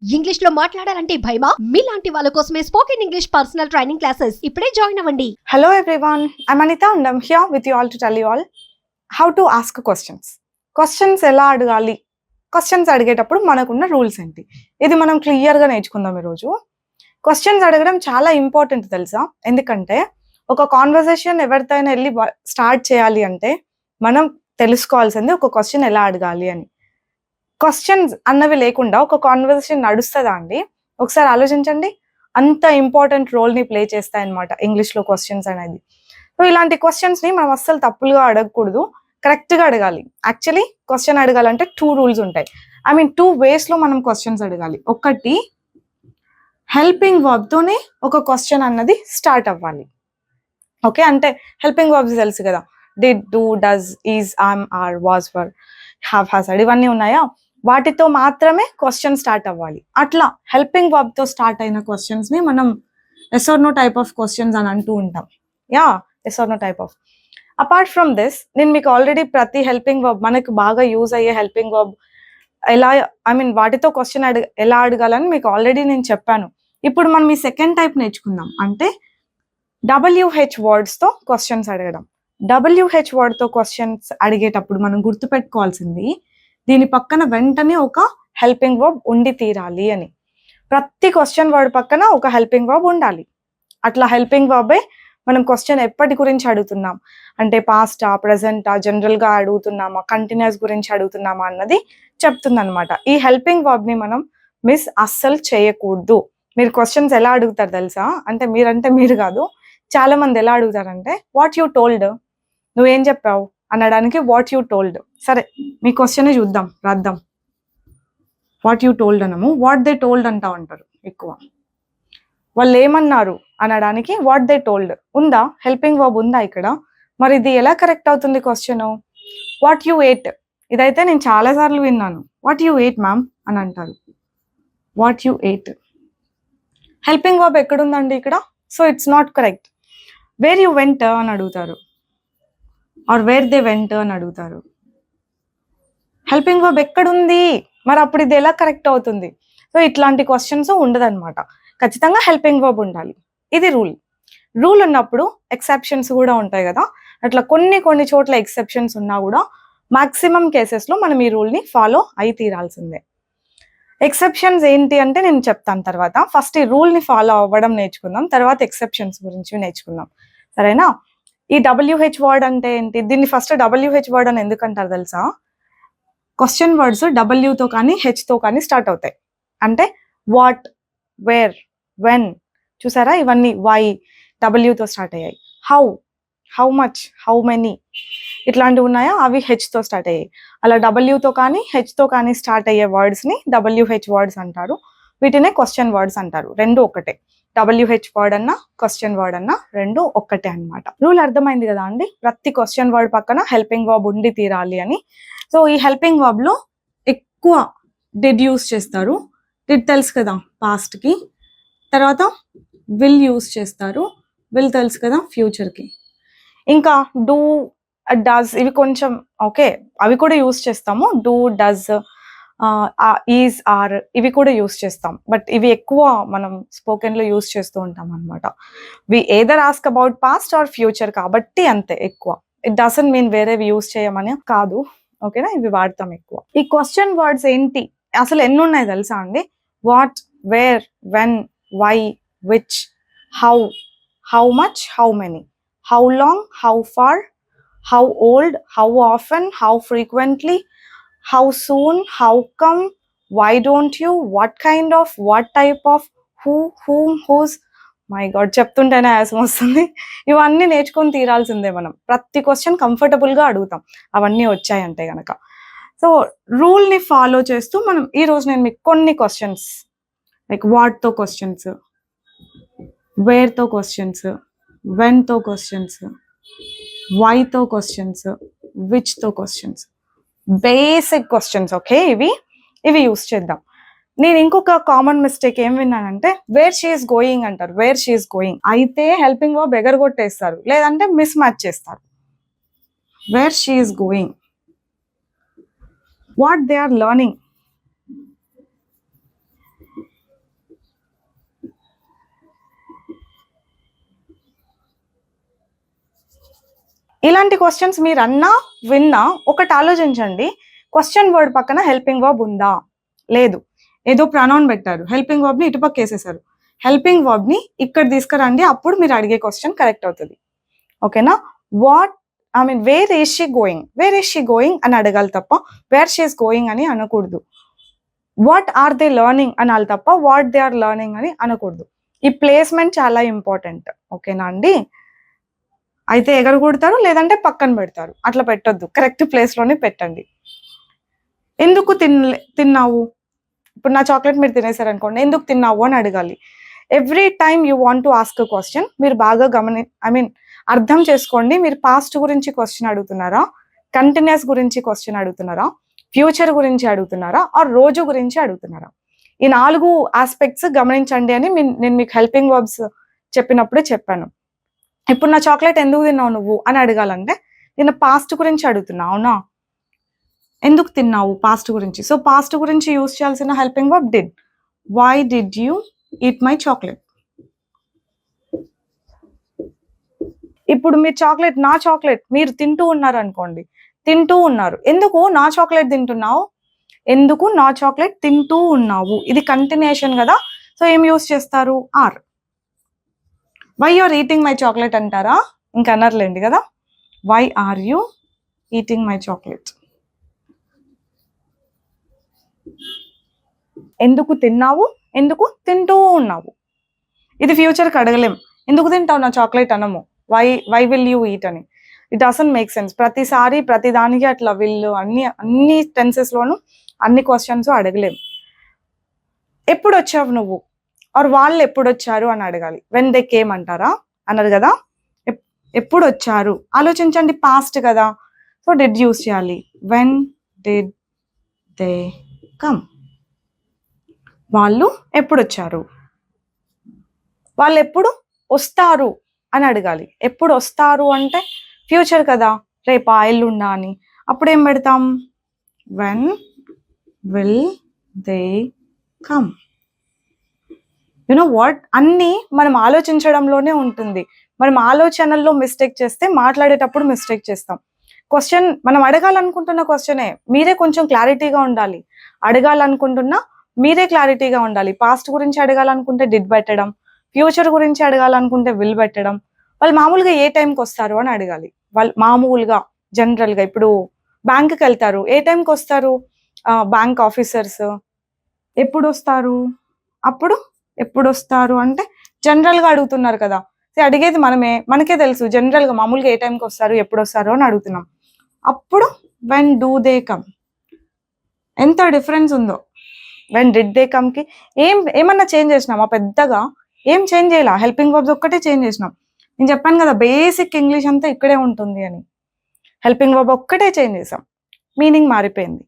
English లో మాట్లాడాలంటే భయమా? మీలాంటి వాళ్ళ కోసమే spoken English personal training classes ఇప్పుడే జాయిన్ అవ్వండి. Hello everyone, I'm Anita and I'm here with you all to tell you all how to ask questions. Questions ఎలా అడగాలి, క్వశ్చన్స్ అడిగేటప్పుడు మనకున్న రూల్స్ ఏంటి, ఇది మనం క్లియర్గా నేర్చుకుందాం ఈరోజు. క్వశ్చన్స్ అడగడం చాలా ఇంపార్టెంట్ తెలుసా, ఎందుకంటే ఒక కాన్వర్సేషన్ ఎవరితో వెళ్ళి స్టార్ట్ చేయాలి అంటే మనం తెలుసుకోవాల్సింది ఒక క్వశ్చన్ ఎలా అడగాలి అని. క్వశ్చన్స్ అన్నవి లేకుండా ఒక కాన్వర్సేషన్ నడుస్తుందా అండి? ఒకసారి ఆలోచించండి. అంత ఇంపార్టెంట్ రోల్ని ప్లే చేస్తాయన్నమాట ఇంగ్లీష్లో క్వశ్చన్స్ అనేది. సో ఇలాంటి క్వశ్చన్స్ని మనం అస్సలు తప్పులుగా అడగకూడదు, కరెక్ట్గా అడగాలి. యాక్చువల్లీ క్వశ్చన్ అడగాలంటే 2 రూల్స్ ఉంటాయి. 2 వేస్లో మనం క్వశ్చన్స్ అడగాలి. ఒకటి, హెల్పింగ్ వర్బ్తోనే ఒక క్వశ్చన్ అన్నది స్టార్ట్ అవ్వాలి. ఓకే, అంటే హెల్పింగ్ వర్బ్స్ తెలుసు కదా, did, do, does, is, am, are, was, were, have, has, had, ఇవన్నీ ఉన్నాయా, వాటితో మాత్రమే క్వశ్చన్ స్టార్ట్ అవ్వాలి. అట్లా హెల్పింగ్ వర్బ్తో స్టార్ట్ అయిన క్వశ్చన్స్ని మనం yes or no type of questions అని అంటూ ఉంటాం. Yes or no type of. Apart from this, నేను మీకు ఆల్రెడీ ప్రతి హెల్పింగ్ వర్బ్, మనకు బాగా యూజ్ అయ్యే హెల్పింగ్ వర్బ్ ఎలా, వాటితో క్వశ్చన్ ఎలా అడగాలని మీకు ఆల్రెడీ నేను చెప్పాను. ఇప్పుడు మనం ఈ సెకండ్ టైప్ నేర్చుకుందాం, అంటే WH వర్డ్స్తో క్వశ్చన్స్ అడగడం. WH వర్డ్తో క్వశ్చన్స్ అడిగేటప్పుడు మనం గుర్తుపెట్టుకోవాల్సింది, దీని పక్కన వెంటనే ఒక హెల్పింగ్ వర్బ్ ఉండి తీరాలి అని. ప్రతి క్వశ్చన్ వర్డ్ పక్కన ఒక హెల్పింగ్ వర్బ్ ఉండాలి. అట్లా హెల్పింగ్ వర్బే మనం క్వశ్చన్ ఎప్పటి గురించి అడుగుతున్నాం అంటే పాస్టా, ప్రజెంటా, జనరల్గా అడుగుతున్నామా, కంటిన్యూస్ గురించి అడుగుతున్నామా అన్నది చెప్తుందన్నమాట. ఈ హెల్పింగ్ వర్బ్ని మనం మిస్ అస్సలు చేయకూడదు. మీరు క్వశ్చన్స్ ఎలా అడుగుతారు తెలుసా, అంటే మీరంటే మీరు కాదు, చాలా మంది ఎలా అడుగుతారంటే వాట్ యూ టోల్డ్, నువ్వేం చెప్పావు అనడానికి వాట్ యూ టోల్డ్. సరే, మీ క్వశ్చన్ చూద్దాం, రాద్దాం. వాట్ యూ టోల్డ్ అనము, వాట్ దే టోల్డ్ అంటా ఉంటారు ఎక్కువ. వాళ్ళు ఏమన్నారు అనడానికి వాట్ దే టోల్డ్ ఉందా, హెల్పింగ్ వర్బ్ ఉందా ఇక్కడ? మరి ఇది ఎలా కరెక్ట్ అవుతుంది క్వశ్చన్? వాట్ యూ ఎయిట్, ఇదైతే నేను చాలాసార్లు విన్నాను. వాట్ యూ ఎయిట్ మ్యామ్ అని అంటారు. What you ate helping verb ఎక్కడుందండి ఇక్కడ? So it's not correct. Where you went అని అడుగుతారు, ఆర్ వేర్ దే వెంట్ అని అడుగుతారు. హెల్పింగ్ వర్బ్ ఎక్కడుంది, మరి అప్పుడు ఇది ఎలా కరెక్ట్ అవుతుంది? సో ఇట్లాంటి క్వశ్చన్స్ ఉండదన్నమాట. ఖచ్చితంగా హెల్పింగ్ వర్బ్ ఉండాలి. ఇది రూల్ ఉన్నప్పుడు ఎక్సెప్షన్స్ కూడా ఉంటాయి కదా, అట్లా కొన్ని చోట్ల ఎక్సెప్షన్స్ ఉన్నా కూడా మాక్సిమం కేసెస్లో మనం ఈ రూల్ని ఫాలో అయి తీరాల్సిందే. ఎక్సెప్షన్స్ ఏంటి అంటే నేను చెప్తాను తర్వాత. ఫస్ట్ ఈ రూల్ని ఫాలో అవ్వడం నేర్చుకుందాం, తర్వాత ఎక్సెప్షన్స్ గురించి నేర్చుకుందాం, సరేనా? ఈ WH వర్డ్ అంటే ఏంటి? దీన్ని ఫస్ట్ WH వర్డ్ అని ఎందుకంటారు తెలుసా? క్వశ్చన్ వర్డ్స్ Wతో కానీ హెచ్తో కానీ స్టార్ట్ అవుతాయి. అంటే వాట్, వేర్, వెన్, చూసారా, ఇవన్నీ వై Wతో స్టార్ట్ అయ్యాయి. హౌ మచ్, హౌ మెనీ, ఇట్లాంటివి ఉన్నాయా, అవి హెచ్తో స్టార్ట్ అయ్యాయి. అలా Wతో కానీ హెచ్తో కానీ స్టార్ట్ అయ్యే వర్డ్స్ని WH వర్డ్స్ అంటారు. వీటినే క్వశ్చన్ వర్డ్స్ అంటారు. రెండు ఒకటే, WH వర్డ్ అన్నా క్వశ్చన్ వర్డ్ అన్నా రెండు ఒక్కటే అనమాట. రూల్ అర్థమైంది కదా అండి? ప్రతి క్వశ్చన్ వర్డ్ పక్కన హెల్పింగ్ వర్బ్ ఉండి తీరాలి అని. సో ఈ హెల్పింగ్ వర్బ్లో ఎక్కువ డిడ్ యూస్ చేస్తారు. డిడ్ తెలుసు కదా పాస్ట్కి. తర్వాత విల్ యూస్ చేస్తారు. విల్ తెలుసు కదా ఫ్యూచర్కి. ఇంకా డూ, డస్, ఇవి కొంచెం ఓకే, అవి కూడా యూస్ చేస్తాము. డూ, డస్, ఈజ్, ఆర్, ఇవి కూడా యూస్ చేస్తాం. బట్ ఇవి ఎక్కువ మనం స్పోకెన్లో యూస్ చేస్తూ ఉంటాం అనమాట. We either ask about past or future కాబట్టి అంతే ఎక్కువ. ఇట్ డజంట్ మీన్ వేరేవి యూస్ చేయమని కాదు, ఓకేనా? ఇవి వాడతాం ఎక్కువ. ఈ క్వశ్చన్ వర్డ్స్ ఏంటి, అసలు ఎన్ని ఉన్నాయి తెలుసా అండి? What, where, when, why, which, how much, how many, how long, how far, how old, how often, how frequently, how soon, how come, why don't you, what kind of, what type of, who, whom, whose. My God, చెప్తుంటేనే ఆయాసం వస్తుంది. ఇవన్నీ నేర్చుకొని తీరాల్సిందే మనం. ప్రతి question కంఫర్టబుల్గా అడుగుతాం అవన్నీ వచ్చాయంటే కనుక. సో రూల్ని ఫాలో చేస్తూ మనం ఈరోజు నేను మీకు కొన్ని క్వశ్చన్స్, లైక్ వాట్తో క్వశ్చన్స్, వేర్తో క్వశ్చన్స్, వెన్తో క్వశ్చన్స్, వైతో క్వశ్చన్స్, విచ్తో క్వశ్చన్స్, బేసిక్ క్వశ్చన్స్, ఓకే, ఇవి యూస్ చేద్దాం. నేను ఇంకొక కామన్ మిస్టేక్ ఏం విన్నానంటే వేర్ షీ ఈస్ గోయింగ్ అంటారు. వేర్ షీ ఈస్ గోయింగ్ అయితే హెల్పింగ్ వర్బ్ ఎగరగొట్టేస్తారు, లేదంటే మిస్ మ్యాచ్ చేస్తారు. Where she is going, what they are learning, ఇలాంటి క్వశ్చన్స్ మీరు అన్నా విన్నా ఒకటి ఆలోచించండి, క్వశ్చన్ వర్డ్ పక్కన హెల్పింగ్ వర్బ్ ఉందా లేదు. ఏదో ప్రొనౌన్ పెట్టారు, హెల్పింగ్ వర్బ్ ని ఇటుపక్క వేసేసారు, హెల్పింగ్ వర్బ్ ని ఇక్కడ తీసుకురండి, అప్పుడు మీరు అడిగే క్వశ్చన్ కరెక్ట్ అవుతుంది. ఓకేనా? What where is she going, where is she going అని అడగాలి తప్ప వేర్ షీ ఈస్ గోయింగ్ అని అనకూడదు. వాట్ ఆర్ దే లెర్నింగ్ అనాలి తప్ప వాట్ దే ఆర్ లెర్నింగ్ అని అనకూడదు. ఈ ప్లేస్మెంట్ చాలా ఇంపార్టెంట్. ఓకేనా అండి? అయితే ఎగరగొడతారు, లేదంటే పక్కన పెడతారు, అట్లా పెట్టొద్దు, కరెక్ట్ ప్లేస్ లోనే పెట్టండి. ఎందుకు తిన్నావు, ఇప్పుడు నా చాక్లెట్ మీరు తినేసారు అనుకోండి, ఎందుకు తిన్నావు అని అడగాలి. Every time you want to ask question మీరు బాగా అర్థం చేసుకోండి. మీరు పాస్ట్ గురించి క్వశ్చన్ అడుగుతున్నారా, కంటిన్యూస్ గురించి క్వశ్చన్ అడుగుతున్నారా, ఫ్యూచర్ గురించి అడుగుతున్నారా, ఆర్ రోజు గురించి అడుగుతున్నారా? ఈ 4 ఆస్పెక్ట్స్ గమనించండి అని నేను మీకు హెల్పింగ్ వర్బ్స్ చెప్పినప్పుడే చెప్పాను. ఇప్పుడు నా చాక్లెట్ ఎందుకు తిన్నావు నువ్వు అని అడగాలంటే నేను పాస్ట్ గురించి అడుగుతున్నా, అవునా? ఎందుకు తిన్నావు పాస్ట్ గురించి. సో పాస్ట్ గురించి యూజ్ చేయాల్సిన helping verb did. Why did you eat my chocolate? ఇప్పుడు మీరు నా చాక్లెట్ మీరు తింటూ ఉన్నారు అనుకోండి, తింటూ ఉన్నారు, ఎందుకు నా చాక్లెట్ తింటున్నావు, ఎందుకు నా చాక్లెట్ తింటూ ఉన్నావు, ఇది కంటిన్యూషన్ కదా. సో ఏం యూజ్ చేస్తారు? Are. Why you are eating my chocolate అంటారా? ఇంకా అనర్లేండి కదా. Why are you eating my chocolate? ఎందుకు తిన్నావు, ఎందుకు తింటూ ఉన్నావు. ఇది ఫ్యూచర్కి అడగలేం, ఎందుకు తింటావు నా చాక్లెట్ అనము, వై విల్ యూ ఈట్ అని. It doesn't make sense. ప్రతిసారి ప్రతిదానికి అట్లా విల్ అన్ని టెన్సెస్ లోను అన్ని క్వశ్చన్స్ అడగలేం. ఎప్పుడు వచ్చావు నువ్వు, ఆర్ వాళ్ళు ఎప్పుడు వచ్చారు అని అడగాలి. వెన్ దే కేమ్ అంటారా? అన్నారు కదా. ఎప్పుడు వచ్చారు ఆలోచించండి, పాస్ట్ కదా. సో డిడ్ యూస్ చేయాలి. వెన్ డిడ్ దే కమ్, వాళ్ళు ఎప్పుడు వచ్చారు, వాళ్ళు ఎప్పుడు వస్తారు అని అడగాలి. ఎప్పుడు వస్తారు అంటే ఫ్యూచర్ కదా, రేపా ఎల్లుండా అని. అప్పుడు ఏం పెడతాం? When will they come. You know what, అన్నీ మనం ఆలోచించడంలోనే ఉంటుంది. మనం ఆలోచనల్లో మిస్టేక్ చేస్తే మాట్లాడేటప్పుడు మిస్టేక్ చేస్తాం. క్వశ్చన్ మనం అడగాలనుకుంటున్న క్వశ్చనే, మీరే కొంచెం క్లారిటీగా ఉండాలి. అడగాలనుకుంటున్నా మీరే క్లారిటీగా ఉండాలి. పాస్ట్ గురించి అడగాలనుకుంటే డిడ్ పెట్టడం, ఫ్యూచర్ గురించి అడగాలనుకుంటే విల్ పెట్టడం. వాళ్ళు మామూలుగా ఏ టైంకి వస్తారు అని అడగాలి. వాళ్ళు మామూలుగా జనరల్గా ఇప్పుడు బ్యాంకుకి వెళ్తారు, ఏ టైంకి వస్తారు? బ్యాంక్ ఆఫీసర్స్ ఎప్పుడు వస్తారు, అప్పుడు ఎప్పుడు వస్తారు అంటే జనరల్గా అడుగుతున్నారు కదా. అడిగేది మనకే తెలుసు జనరల్గా మామూలుగా ఏ టైంకి వస్తారు ఎప్పుడు వస్తారు అని అడుగుతున్నాం. అప్పుడు వెన్ డూ దే కమ్, ఎంత డిఫరెన్స్ ఉందో. వెన్ డిడ్ దే కమ్కి ఏమన్నా చేంజ్ చేసినామా? పెద్దగా ఏం చేంజ్ చేయాల, హెల్పింగ్ వర్బ్స్ ఒక్కటే చేంజ్ చేసినాం. నేను చెప్పాను కదా బేసిక్ ఇంగ్లీష్ అంతా ఇక్కడే ఉంటుంది అని. హెల్పింగ్ వర్బ్ ఒక్కటే చేంజ్ చేసాం, మీనింగ్ మారిపోయింది.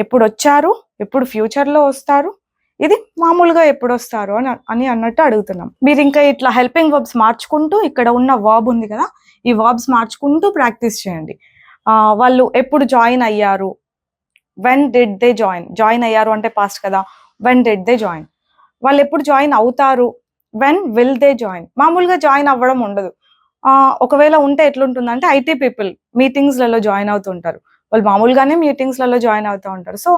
ఎప్పుడు వచ్చారు, ఎప్పుడు ఫ్యూచర్లో వస్తారు, ఇది మామూలుగా ఎప్పుడు వస్తారు అని అన్నట్టు అడుగుతున్నాం. మీరు ఇంకా ఇట్లా హెల్పింగ్ వర్బ్స్ మార్చుకుంటూ, ఇక్కడ ఉన్న వర్బ్ ఉంది కదా, ఈ వర్బ్స్ మార్చుకుంటూ ప్రాక్టీస్ చేయండి. వాళ్ళు ఎప్పుడు జాయిన్ అయ్యారు, వెన్ డిడ్ దే జాయిన్ అయ్యారు అంటే పాస్ట్ కదా, వెన్ డిడ్ దే జాయిన్. వాళ్ళు ఎప్పుడు జాయిన్ అవుతారు, వెన్ విల్ దే జాయిన్. మామూలుగా జాయిన్ అవ్వడం ఉండదు. ఒకవేళ ఉంటే ఎట్లుంటుందంటే ఐటీ పీపుల్ మీటింగ్స్లలో జాయిన్ అవుతుంటారు, వాళ్ళు మామూలుగానే మీటింగ్స్లలో జాయిన్ అవుతూ ఉంటారు. సో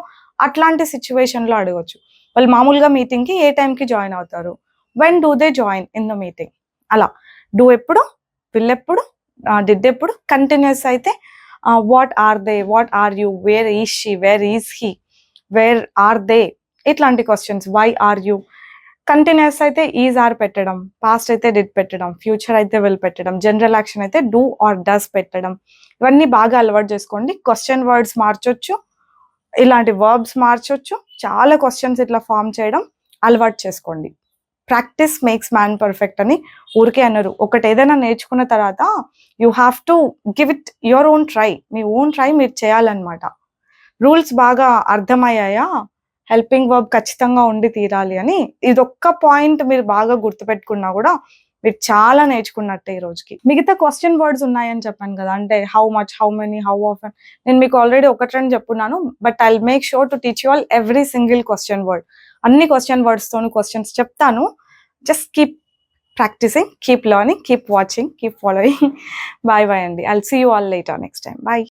అట్లాంటి సిచ్యువేషన్లో అడగవచ్చు. వాళ్ళు మామూలుగా మీటింగ్కి ఏ టైంకి జాయిన్ అవుతారు, when do they join in the meeting. అలా డూ ఎప్పుడు, విల్ ఎప్పుడు, డిడ్ ఎప్పుడు. కంటిన్యూస్ అయితే what are they, what are you, where is she, where is he, where are they, ఇట్లాంటి questions. Why are you. Continuous అయితే is are పెట్టడం, past అయితే did పెట్టడం, ఫ్యూచర్ అయితే విల్ పెట్టడం, జనరల్ యాక్షన్ అయితే డూ ఆర్ డస్ పెట్టడం. ఇవన్నీ బాగా అలవాటు చేసుకోండి. క్వశ్చన్ వర్డ్స్ మార్చొచ్చు, ఇలాంటి వర్బ్స్ మార్చొచ్చు, చాలా క్వశ్చన్స్ ఇట్లా ఫామ్ చేయడం అలవాటు చేసుకోండి. ప్రాక్టీస్ మేక్స్ మ్యాన్ పర్ఫెక్ట్ అని ఊరికే అన్నారు. ఒకటి ఏదైనా నేర్చుకున్న తర్వాత you have to give it your own try, me own try మీరు చేయాలన్నమాట. రూల్స్ బాగా అర్థమయ్యాయా? హెల్పింగ్ వర్బ్ ఖచ్చితంగా ఉండి తీరాలి అని. ఇదొక్క పాయింట్ మీరు బాగా గుర్తుపెట్టుకున్నా కూడా మీరు చాలా నేర్చుకున్నట్టే ఈ రోజుకి. మిగతా క్వశ్చన్ వర్డ్స్ ఉన్నాయని చెప్పాను కదా, అంటే how much, how many, how often. నేను మీకు ఆల్రెడీ ఒకటి రెండు చెప్పున్నాను, but I will make sure to teach you all every single question word. అన్ని క్వశ్చన్ వర్డ్స్ తోని క్వశ్చన్స్ చెప్తాను. Just keep practising, keep learning, keep watching, keep following. Bye bye అండి. I'll see you all later next time. Bye.